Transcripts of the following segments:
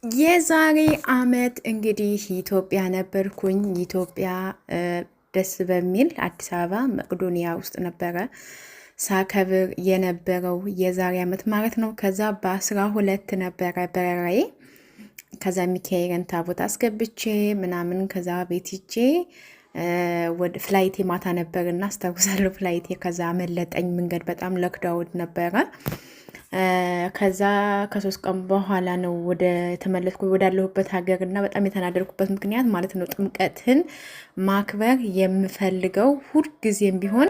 የዛሬ አመት እንግዲህ ኢትዮጵያ ነበርኩኝ። ኢትዮጵያ ደስ በሚል አዲስ አበባ መቅዶኒያ ውስጥ ነበረ ሳከብር የነበረው የዛሬ አመት ማለት ነው። ከዛ በ12 ነበረ በረራዬ። ከዛ ሚካኤልን ታቦት አስገብቼ ምናምን ከዛ ቤት ሂጄ ወደ ፍላይቴ ማታ ነበርና አስታውሳለሁ። ፍላይቴ ከዛ መለጠኝ። መንገድ በጣም ለክዳውድ ነበረ። ከዛ ከ3 ቀን በኋላ ነው ወደ ተመለስኩ ወዳለሁበት ሀገር እና በጣም የተናደርኩበት ምክንያት ማለት ነው ጥምቀትን ማክበር የምፈልገው ሁልጊዜም ቢሆን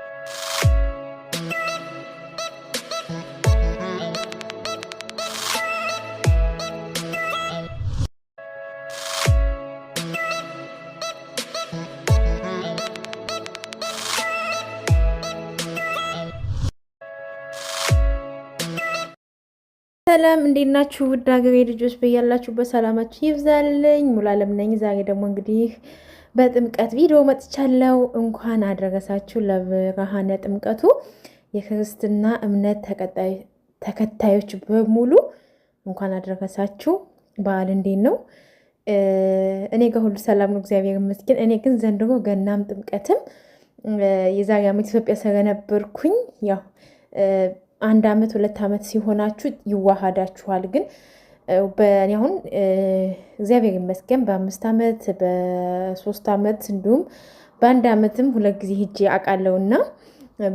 ሰላም እንዴት ናችሁ? ውድ ሀገሬ ልጆች በያላችሁበት ሰላማችሁ ይብዛልኝ። ሙሉዓለም ነኝ። ዛሬ ደግሞ እንግዲህ በጥምቀት ቪዲዮ መጥቻለሁ። እንኳን አደረሳችሁ ለብርሃነ ጥምቀቱ። የክርስትና እምነት ተከታዮች በሙሉ እንኳን አደረሳችሁ። በዓል እንዴት ነው? እኔ ጋር ሁሉ ሰላም ነው፣ እግዚአብሔር ይመስገን። እኔ ግን ዘንድሮ ገናም ጥምቀትም የዛሬ ዓመት ኢትዮጵያ ስለነበርኩኝ ያው 1 ዓመት 2 ዓመት ሲሆናችሁ ይዋሃዳችኋል። ግን በእኔ አሁን እግዚአብሔር ይመስገን በ5 ዓመት በ3 ዓመት እንዲሁም በ1 ዓመትም 2 ጊዜ ሂጄ አውቃለሁና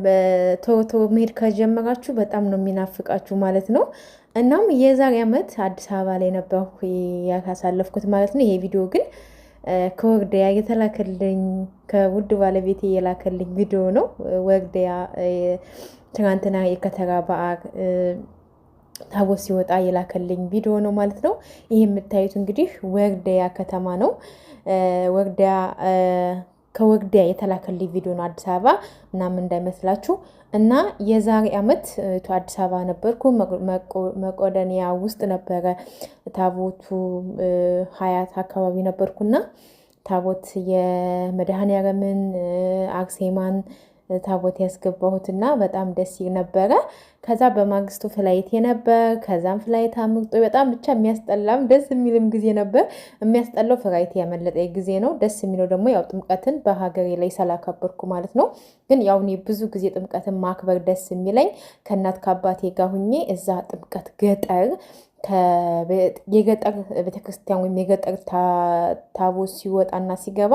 በቶቶ መሄድ ከጀመራችሁ በጣም ነው የሚናፍቃችሁ ማለት ነው። እናም የዛሬ ዓመት አዲስ አበባ ላይ ነበርኩ ያሳለፍኩት ማለት ነው። ይሄ ቪዲዮ ግን ከወግደያ የተላከልኝ ከውድ ባለቤቴ የላከልኝ ቪዲዮ ነው። ወግደያ ትናንትና የከተራ በዓል ታቦት ሲወጣ የላከልኝ ቪዲዮ ነው ማለት ነው። ይህ የምታዩት እንግዲህ ወግደያ ከተማ ነው። ወግደያ ከወግደያ የተላከልኝ ቪዲዮ ነው። አዲስ አበባ ምናምን እንዳይመስላችሁ። እና የዛሬ ዓመት አዲስ አበባ ነበርኩ። መቄዶንያ ውስጥ ነበረ ታቦቱ ሀያት አካባቢ ነበርኩና ታቦት የመድኃኔዓለምን አርሴማን ታቦት ያስገባሁትና በጣም ደስ ይል ነበረ። ከዛ በማግስቱ ፍላይት ነበር። ከዛም ፍላይት አምልጦ በጣም ብቻ የሚያስጠላም ደስ የሚልም ጊዜ ነበር። የሚያስጠላው ፍላይት ያመለጠ ጊዜ ነው። ደስ የሚለው ደግሞ ያው ጥምቀትን በሀገሬ ላይ ስላከበርኩ ማለት ነው። ግን ያው እኔ ብዙ ጊዜ ጥምቀትን ማክበር ደስ የሚለኝ ከእናት ከአባቴ ጋር ሁኜ እዛ ጥምቀት ገጠር የገጠር ቤተክርስቲያን ወይም የገጠር ታቦት ሲወጣና ሲገባ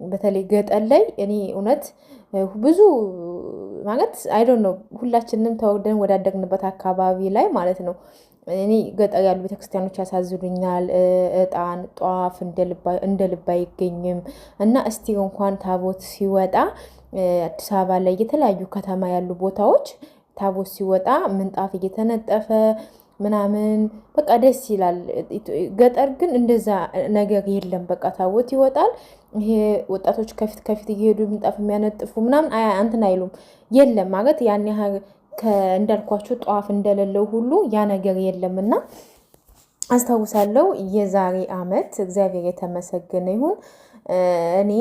በተለይ ገጠር ላይ እኔ እውነት ብዙ ማለት አይዶን ነው ሁላችንም ተወደን ወዳደግንበት አካባቢ ላይ ማለት ነው። እኔ ገጠር ያሉ ቤተክርስቲያኖች ያሳዝኑኛል። እጣን ጧፍ እንደ ልብ አይገኝም። እና እስቲ እንኳን ታቦት ሲወጣ አዲስ አበባ ላይ የተለያዩ ከተማ ያሉ ቦታዎች ታቦት ሲወጣ ምንጣፍ እየተነጠፈ ምናምን በቃ ደስ ይላል። ገጠር ግን እንደዛ ነገር የለም። በቃ ታቦት ይወጣል። ይሄ ወጣቶች ከፊት ከፊት እየሄዱ ምንጣፍ የሚያነጥፉ ምናምን እንትን አይሉም። የለም ማለት ያን ያህል እንዳልኳችሁ ጧፍ እንደሌለው ሁሉ ያ ነገር የለምና አስታውሳለሁ። የዛሬ ዓመት እግዚአብሔር የተመሰገነ ይሁን እኔ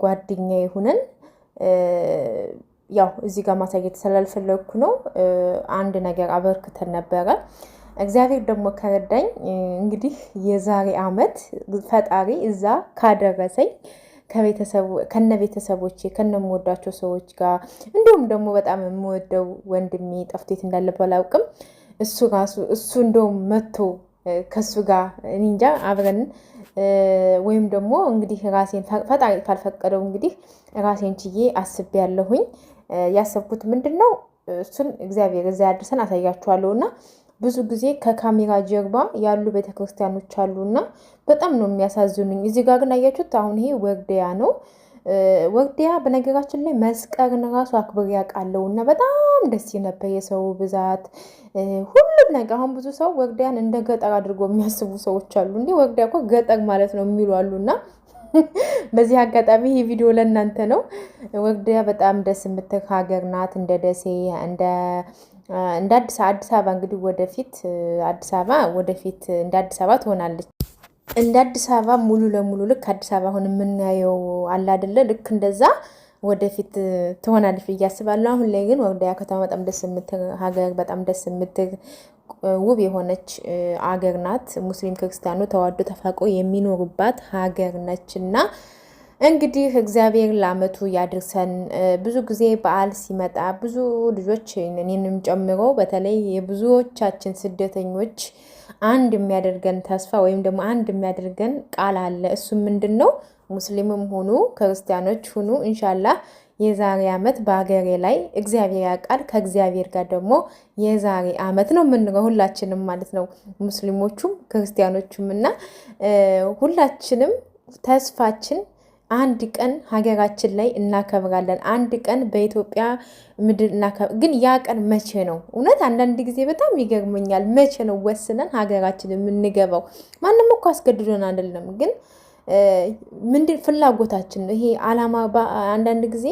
ጓደኛዬ ሆነን ያው እዚህ ጋር ማሳየት ስላልፈለግኩ ነው አንድ ነገር አበርክተን ነበረ። እግዚአብሔር ደግሞ ከረዳኝ እንግዲህ የዛሬ ዓመት ፈጣሪ እዛ ካደረሰኝ ከነቤተሰቦቼ ከነምወዳቸው ሰዎች ጋር እንዲሁም ደግሞ በጣም የምወደው ወንድሜ ጠፍቶት እንዳለ ባላውቅም እሱ እንደውም መጥቶ ከሱ ጋር እንጃ አብረን ወይም ደግሞ እንግዲህ ራሴን ፈጣሪ ካልፈቀደው እንግዲህ ራሴን ችዬ አስቤያለሁኝ። ያሰብኩት ምንድነው እሱን እግዚአብሔር እዛ ያድርሰን አሳያችኋለሁና ብዙ ጊዜ ከካሜራ ጀርባ ያሉ ቤተክርስቲያኖች አሉና በጣም ነው የሚያሳዝኑኝ። እዚህ ጋር ግን አያችሁት አሁን ይሄ ወግደያ ነው። ወግደያ በነገራችን ላይ መስቀልን ራሱ አክብሬ ያውቃለሁና በጣም ደስ ነበር። የሰው ብዛት ሁሉም ነገር። አሁን ብዙ ሰው ወግደያን እንደ ገጠር አድርጎ የሚያስቡ ሰዎች አሉ። እንዴ ወግደያ እኮ ገጠር ማለት ነው የሚሉ አሉና በዚህ አጋጣሚ ይሄ ቪዲዮ ለእናንተ ነው። ወግደያ በጣም ደስ የምትል ሀገር ናት። እንደ ደሴ እንደ አዲስ አበባ እንግዲህ ወደፊት አዲስ አበባ ወደፊት እንደ አዲስ አበባ ትሆናለች። እንደ አዲስ አበባ ሙሉ ለሙሉ ልክ አዲስ አበባ አሁን የምናየው አለ አይደለ? ልክ እንደዛ ወደፊት ትሆናለች ብዬ አስባለሁ። አሁን ላይ ግን ወግደያ ከተማ በጣም ደስ የምትል ሀገር፣ በጣም ደስ የምትል ውብ የሆነች አገር ናት። ሙስሊም ክርስቲያኑ ተዋዶ ተፋቅሮ የሚኖሩባት ሀገር ነችና እንግዲህ እግዚአብሔር ለዓመቱ ያድርሰን። ብዙ ጊዜ በዓል ሲመጣ ብዙ ልጆች እኔንም ጨምሮ በተለይ የብዙዎቻችን ስደተኞች አንድ የሚያደርገን ተስፋ ወይም ደግሞ አንድ የሚያደርገን ቃል አለ። እሱም ምንድን ነው? ሙስሊምም ሁኑ ክርስቲያኖች ሁኑ ኢንሻላህ የዛሬ ዓመት በሀገሬ ላይ እግዚአብሔር ያውቃል። ከእግዚአብሔር ጋር ደግሞ የዛሬ ዓመት ነው የምንለው ሁላችንም ማለት ነው፣ ሙስሊሞቹም ክርስቲያኖቹም እና ሁላችንም ተስፋችን አንድ ቀን ሀገራችን ላይ እናከብራለን። አንድ ቀን በኢትዮጵያ ምድር ግን ያ ቀን መቼ ነው? እውነት አንዳንድ ጊዜ በጣም ይገርመኛል። መቼ ነው ወስነን ሀገራችን የምንገባው? ማንም እኮ አስገድዶን አይደለም፣ ግን ምንድን ፍላጎታችን ነው ይሄ አላማ። አንዳንድ ጊዜ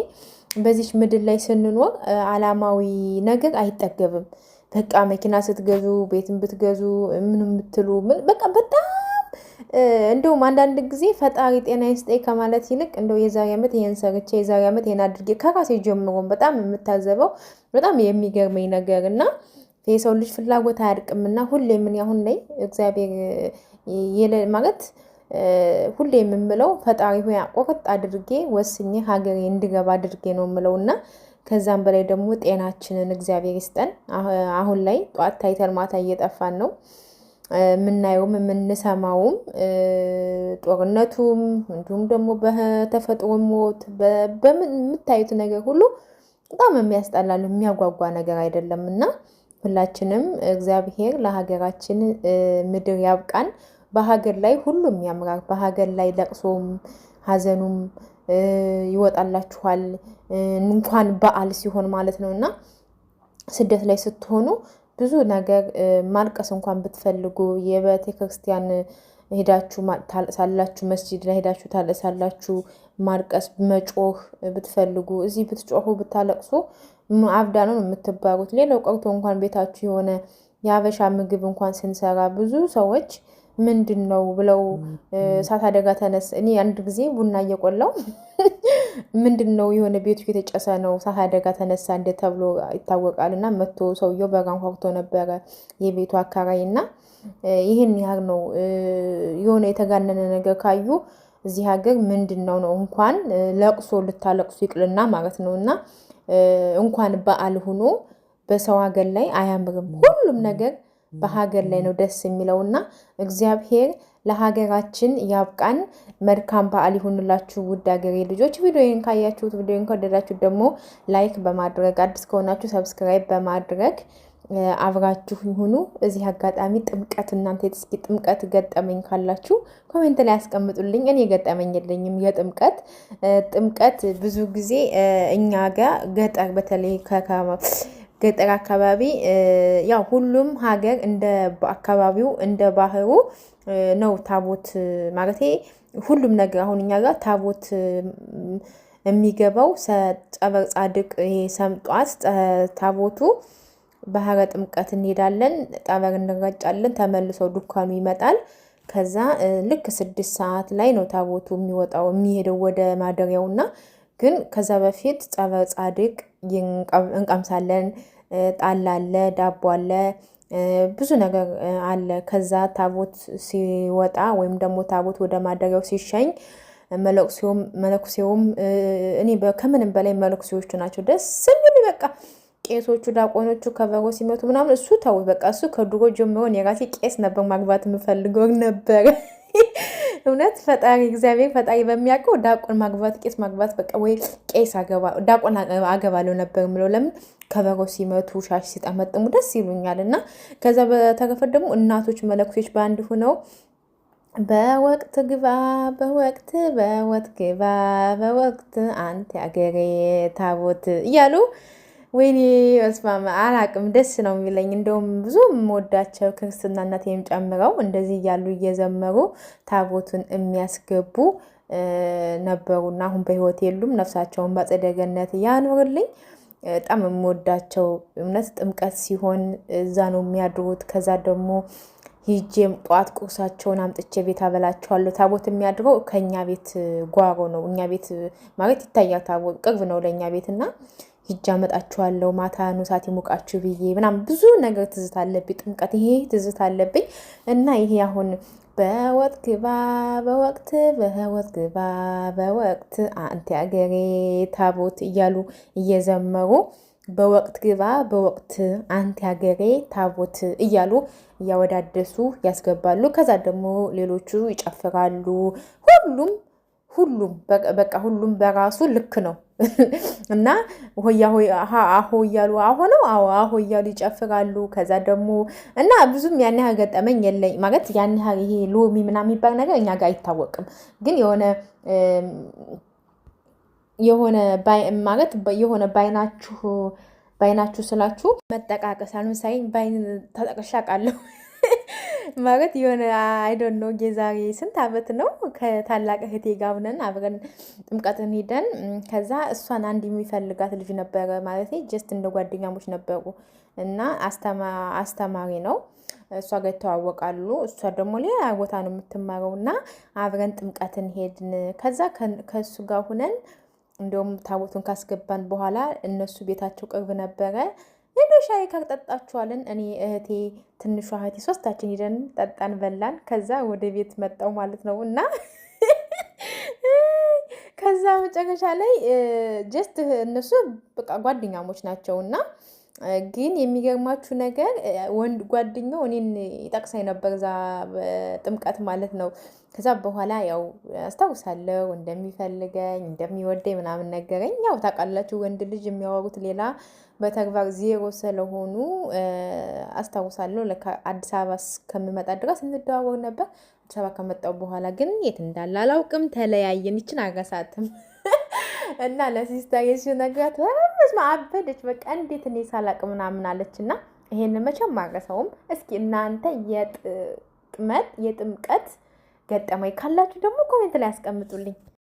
በዚች ምድር ላይ ስንኖር አላማዊ ነገር አይጠገብም። በቃ መኪና ስትገዙ፣ ቤትን ብትገዙ፣ ምን የምትሉ በቃ በጣም እንደውም አንዳንድ ጊዜ ፈጣሪ ጤና ይስጠኝ ከማለት ይልቅ እንደው የዛሬ ዓመት ይሄን ሰርቼ የዛሬ ዓመት ይሄን አድርጌ ከራሴ ጀምሮ በጣም የምታዘበው በጣም የሚገርመኝ ነገር እና የሰው ልጅ ፍላጎት አያድቅምና ሁሌ ምን አሁን ላይ እግዚአብሔር ማለት ሁሌ የምምለው ፈጣሪ ሆይ ቆርጥ አድርጌ ወስኜ ሀገሬ እንድገባ አድርጌ ነው የምለውና ከዛም በላይ ደግሞ ጤናችንን እግዚአብሔር ይስጠን። አሁን ላይ ጧት ታይተን ማታ እየጠፋን ነው የምናየውም የምንሰማውም ጦርነቱም እንዲሁም ደግሞ በተፈጥሮ ሞት በምን የምታዩት ነገር ሁሉ በጣም የሚያስጠላል የሚያጓጓ ነገር አይደለም እና ሁላችንም እግዚአብሔር ለሀገራችን ምድር ያብቃን። በሀገር ላይ ሁሉም ያምራል። በሀገር ላይ ለቅሶም ሀዘኑም ይወጣላችኋል እንኳን በዓል ሲሆን ማለት ነው እና ስደት ላይ ስትሆኑ ብዙ ነገር ማልቀስ እንኳን ብትፈልጉ የቤተ ክርስቲያን ሄዳችሁ ታልሳላችሁ፣ መስጂድ ላይ ሄዳችሁ ታልሳላችሁ፣ ማልቀስ መጮህ ብትፈልጉ እዚህ ብትጮሁ ብታለቅሱ አብዳ ነው የምትባሩት። ሌላው ቀርቶ እንኳን ቤታችሁ የሆነ የሀበሻ ምግብ እንኳን ስንሰራ ብዙ ሰዎች ምንድን ነው ብለው እሳት አደጋ ተነሳ። እኔ አንድ ጊዜ ቡና እየቆላው ምንድን ነው የሆነ ቤቱ የተጨሰ ነው እሳት አደጋ ተነሳ እንደ ተብሎ ይታወቃል። እና መቶ ሰውየው በራን ኳኩቶ ነበረ የቤቱ አካራይ እና ይህን ያህል ነው የሆነ የተጋነነ ነገር ካዩ እዚህ ሀገር ምንድን ነው እንኳን ለቅሶ ልታለቅሱ ይቅልና ማለት ነው እና እንኳን በዓል ሆኖ በሰው ሀገር ላይ አያምርም። ሁሉም ነገር በሀገር ላይ ነው ደስ የሚለውና እግዚአብሔር ለሀገራችን ያብቃን። መልካም በዓል ይሁንላችሁ ውድ ሀገሬ ልጆች። ቪዲዮን ካያችሁት ቪዲዮን ከወደዳችሁት ደግሞ ላይክ በማድረግ አዲስ ከሆናችሁ ሰብስክራይብ በማድረግ አብራችሁ ይሁኑ። እዚህ አጋጣሚ ጥምቀት እናንተ እስኪ ጥምቀት ገጠመኝ ካላችሁ ኮሜንት ላይ ያስቀምጡልኝ። እኔ ገጠመኝ የለኝም የጥምቀት ብዙ ጊዜ እኛ ጋር ገጠር በተለይ ገጠር አካባቢ ያው ሁሉም ሀገር እንደ አካባቢው እንደ ባህሩ ነው ታቦት ማለቴ ሁሉም ነገር። አሁን እኛ ጋር ታቦት የሚገባው ጸበል ጻድቅ ይሄ ሰምጧት ታቦቱ ባህረ ጥምቀት እንሄዳለን፣ ጠበር እንረጫለን፣ ተመልሶ ዱካኑ ይመጣል። ከዛ ልክ 6 ሰዓት ላይ ነው ታቦቱ የሚወጣው የሚሄደው ወደ ማደሪያውና ግን ከዛ በፊት ጸበል ጻድቅ እንቀምሳለን። ጣላ አለ፣ ዳቦ አለ፣ ብዙ ነገር አለ። ከዛ ታቦት ሲወጣ ወይም ደግሞ ታቦት ወደ ማደሪያው ሲሸኝ መለኩሴውም እኔ ከምንም በላይ መለኩሴዎቹ ናቸው ደስ የሚሉ በቃ ቄሶቹ ዳቆኖቹ ከበሮ ሲመቱ ምናምን እሱ ተው በቃ እሱ ከድሮ ጀምሮ የራሴ ቄስ ነበር ማግባት የምፈልገው ነበር። እውነት ፈጣሪ እግዚአብሔር ፈጣሪ በሚያውቀው ዳቆን ማግባት ቄስ ማግባት በቃ ወይ ቄስ ዳቆን አገባለው ነበር የምለው። ለምን ከበሮ ሲመቱ ሻሽ ሲጠመጥሙ ደስ ይሉኛል። እና ከዛ በተረፈ ደግሞ እናቶች መለኩሴዎች በአንድ ሆነው በወቅት ግባ በወቅት ግባ በወቅት አንተ አገሬ ታቦት እያሉ ወይኔ እስማማ አላቅም ደስ ነው የሚለኝ። እንደውም ብዙ የምወዳቸው ክርስትና እናቴም ጨምረው እንደዚህ እያሉ እየዘመሩ ታቦቱን የሚያስገቡ ነበሩና አሁን በህይወት የሉም። ነፍሳቸውን በአጸደ ገነት ያኖርልኝ። በጣም የምወዳቸው እውነት ጥምቀት ሲሆን እዛ ነው የሚያድሩት። ከዛ ደግሞ ሂጄም ጧት ቁርሳቸውን አምጥቼ ቤት አበላቸዋለሁ። ታቦት የሚያድረው ከኛ ቤት ጓሮ ነው። እኛ ቤት ማለት ይታያል ታቦት ቅርብ ነው ለኛ ቤትና ሂጅ አመጣችኋለሁ ማታ ነው ሰዓት ይሞቃችሁ ብዬ ምናምን ብዙ ነገር ትዝታ አለብኝ። ጥምቀት ይሄ ትዝታ አለብኝ እና ይሄ አሁን በወቅት ግባ በወቅት በወቅት ግባ በወቅት አንቲ አገሬ ታቦት እያሉ እየዘመሩ በወቅት ግባ በወቅት አንቲ ሀገሬ ታቦት እያሉ እያወዳደሱ ያስገባሉ። ከዛ ደግሞ ሌሎቹ ይጨፍራሉ። ሁሉም በቃ ሁሉም በራሱ ልክ ነው እና ሆያ አሆ እያሉ አሆነው አሆ እያሉ ይጨፍራሉ። ከዛ ደግሞ እና ብዙም ያን ያህል ገጠመኝ የለኝ ማለት ያን ያህል ይሄ ሎሚ ምናምን የሚባል ነገር እኛ ጋር አይታወቅም። ግን የሆነ ማለት የሆነ ባይናችሁ ስላችሁ መጠቃቀስ አልምሳሌ ባይን ተጠቅሻ ቃለሁ ማለት የሆነ አይዶን ነው። የዛሬ ስንት አመት ነው ከታላቅ እህቴ ጋር ሆነን አብረን ጥምቀትን ሄደን ከዛ እሷን አንድ የሚፈልጋት ልጅ ነበረ ማለት ጀስት እንደ ጓደኛሞች ነበሩ እና አስተማሪ ነው እሷ ጋር ይተዋወቃሉ። እሷ ደግሞ ሌላ ቦታ ነው የምትማረው እና አብረን ጥምቀትን ሄድን። ከዛ ከእሱ ጋር ሁነን እንደውም ታቦቱን ካስገባን በኋላ እነሱ ቤታቸው ቅርብ ነበረ። ሄዶ ሻይ ካጠጣችኋለን እኔ እህቴ ትንሿ እህቴ ሶስታችን ሄደን ጠጣን በላን። ከዛ ወደ ቤት መጣው ማለት ነው እና ከዛ መጨረሻ ላይ ጀስት እነሱ በቃ ጓደኛሞች ናቸው እና ግን የሚገርማችሁ ነገር ወንድ ጓደኛው እኔን ይጠቅሳኝ ነበር እዛ ጥምቀት ማለት ነው። ከዛ በኋላ ያው አስታውሳለሁ እንደሚፈልገኝ እንደሚወደኝ ምናምን ነገረኝ። ያው ታውቃላችሁ ወንድ ልጅ የሚያወሩት ሌላ በተግባር ዜሮ ስለሆኑ አስታውሳለሁ። ለካ አዲስ አበባ እስከምመጣ ድረስ እንደዋወር ነበር። አዲስ አበባ ከመጣሁ በኋላ ግን የት እንዳለ አላውቅም። ተለያየን። ይችን አረሳትም እና ለሲስተር ነግራት በጣም አበደች። በቃ እንዴት እኔ ሳላቅ ምናምን አለችና ይሄንን መቼም አረሳውም። እስኪ እናንተ የጥምቀት ገጠመኝ ካላችሁ ደግሞ ኮሜንት ላይ አስቀምጡልኝ።